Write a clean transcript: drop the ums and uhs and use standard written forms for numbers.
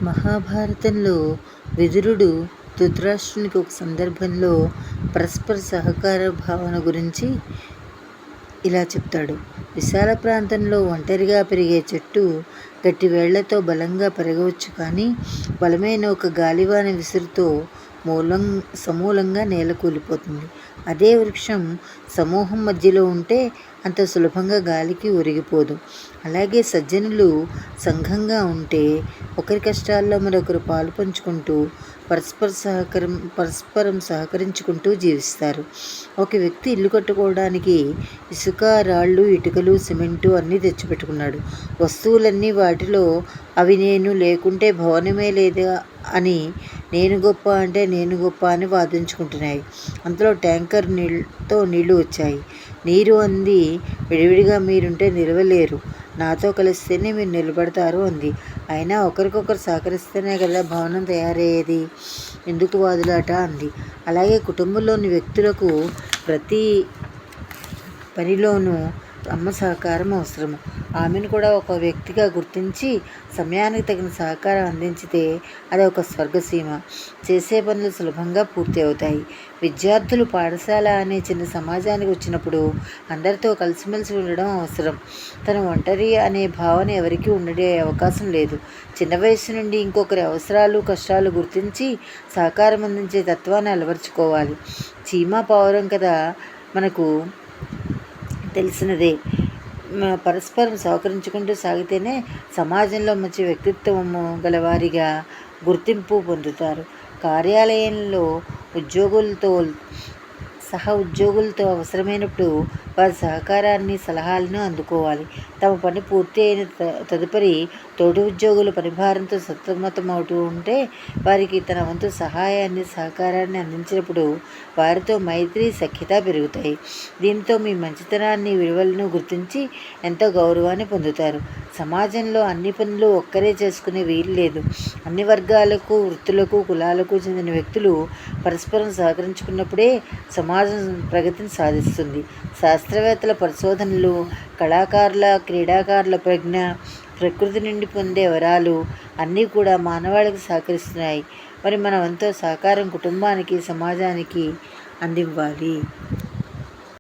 మహాభారతంలో విదురుడు ధృతరాష్ట్రునికి ఒక సందర్భంలో పరస్పర సహకార భావన గురించి ఇలా చెప్తాడు. విశాల ప్రాంతంలో ఒంటరిగా పెరిగే చెట్టు గట్టి వేళ్లతో బలంగా పెరగవచ్చు, కానీ బలమైన ఒక గాలివాన విసురుతో సమూలంగా నేల కూలిపోతుంది. అదే వృక్షం సమూహం మధ్యలో ఉంటే అంత సులభంగా గాలికి ఒరిగిపోదు. అలాగే సజ్జనులు సంఘంగా ఉంటే ఒకరి కష్టాల్లో మరొకరు పాలు పంచుకుంటూ పరస్పరం సహకరించుకుంటూ జీవిస్తారు. ఒక వ్యక్తి ఇల్లు కట్టుకోవడానికి ఇసుక, రాళ్ళు, ఇటుకలు, సిమెంటు అన్నీ తెచ్చిపెట్టుకున్నాడు. వస్తువులన్నీ వాటిలో అవి నేను లేకుంటే భవనమే లేదా అని, నేను గొప్ప అంటే నేను గొప్ప అని వాదించుకుంటున్నాయి. అంతలో ట్యాంకర్ నీళ్లు వచ్చాయి. నీరు అంది, విడివిడిగా మీరుంటే నిలవలేరు, నాతో కలిస్తేనే మీరు నిలబడతారు అంది. అయినా ఒకరికొకరు సహకరిస్తేనే కదా భవనం తయారయ్యేది, ఎందుకు వాదులాట అంది. అలాగే కుటుంబంలోని వ్యక్తులకు ప్రతి పనిలోనూ అమ్మ సహకారం అవసరము. ఆమెను కూడా ఒక వ్యక్తిగా గుర్తించి సమయానికి తగిన సహకారం అందించితే అది ఒక స్వర్గసీమ. చేసే పనులు సులభంగా పూర్తి అవుతాయి. విద్యార్థులు పాఠశాల అనే చిన్న సమాజానికి వచ్చినప్పుడు అందరితో కలిసిమెలిసి ఉండడం అవసరం. తను ఒంటరి అనే భావన ఎవరికీ ఉండే అవకాశం లేదు. చిన్న వయసు నుండి ఇంకొకరి అవసరాలు, కష్టాలు గుర్తించి సహకారం అందించే తత్వాన్ని అలవర్చుకోవాలి. చీమా పావురం కదా మనకు తెలిసినదే. పరస్పరం సహకరించుకుంటూ సాగితేనే సమాజంలో మంచి వ్యక్తిత్వము గలవారిగా గుర్తింపు పొందుతారు. కార్యాలయంలో ఉద్యోగులతో అవసరమైనప్పుడు వారి సహకారాన్ని, సలహాలను అందుకోవాలి. తమ పని పూర్తి అయిన తదుపరి తోటి ఉద్యోగులు పనిభారంతో సతమతమవుతూ ఉంటే వారికి తన వంతు సహాయాన్ని, సహకారాన్ని అందించినప్పుడు వారితో మైత్రి, సఖ్యత పెరుగుతాయి. దీంతో మీ మంచితనాన్ని, విలువలను గుర్తించి ఎంతో గౌరవాన్ని పొందుతారు. సమాజంలో అన్ని పనులు ఒక్కరే చేసుకునే వీలు లేదు. అన్ని వర్గాలకు, వృత్తులకు, కులాలకు చెందిన వ్యక్తులు పరస్పరం సహకరించుకున్నప్పుడే సమాజం ప్రగతిని సాధిస్తుంది. శాస్త్రవేత్తల పరిశోధనలు, కళాకారుల, క్రీడాకారుల ప్రజ్ఞ, ప్రకృతి నుండి పొందే వరాలు అన్నీ కూడా మానవాళికి సహకరిస్తున్నాయి. మరి మన వంతు సహకారం కుటుంబానికి, సమాజానికి అందివ్వాలి.